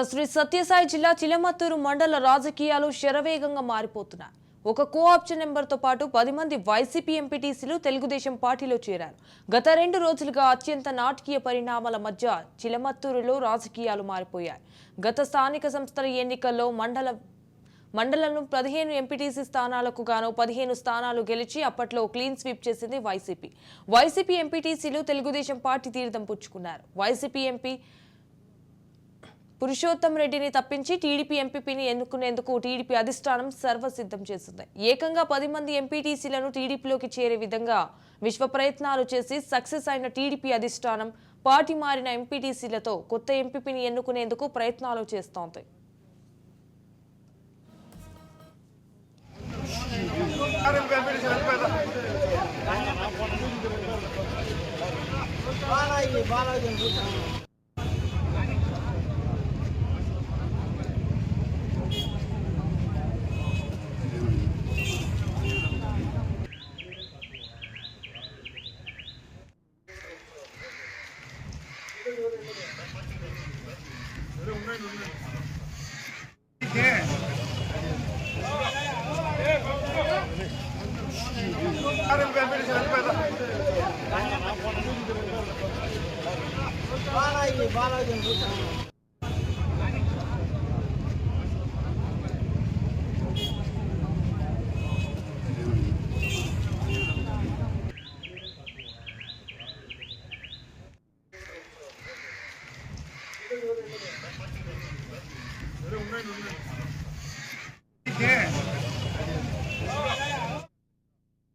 శ్రీ సత్యసాయి జిల్లా చిలమత్తూరు మండల రాజకీయాలు శరవేగంగా మారిపోతున్నాయి. ఒక కోఆప్షన్ నెంబర్తో పాటు 10 మంది వైసీపీ ఎంపీటీసీలు తెలుగుదేశం పార్టీలో చేరారు. గత 2 రోజులుగా అత్యంత నాటకీయ పరిణామాల మధ్య చిలమత్తూరులో రాజకీయాలు మారిపోయాయి. గత స్థానిక సంస్థల ఎన్నికల్లో మండలంలో 15 ఎంపీటీసీ స్థానాలకు గాను 15 స్థానాలు గెలిచి అప్పట్లో క్లీన్ స్వీప్ చేసింది వైసీపీ ఎంపీటీసీలు తెలుగుదేశం పార్టీ తీర్థం పుచ్చుకున్నారు. వైసీపీ ఎంపీ పురుషోత్తం రెడ్డిని తప్పించి టీడీపీ ఎంపీపీని ఎన్నుకునేందుకు టీడీపీ అధిష్టానం సర్వసిద్ధం చేసింది. ఏకంగా 10 మంది ఎంపీటీసీలను టీడీపీలోకి చేరే విధంగా విశ్వ ప్రయత్నాలు చేసి సక్సెస్ అయిన టీడీపీ అధిష్టానం పార్టీ మారిన ఎంపీటీసీలతో కొత్త ఎంపీపీని ఎన్నుకునేందుకు ప్రయత్నాలు చేస్తోంది. బాలాజీ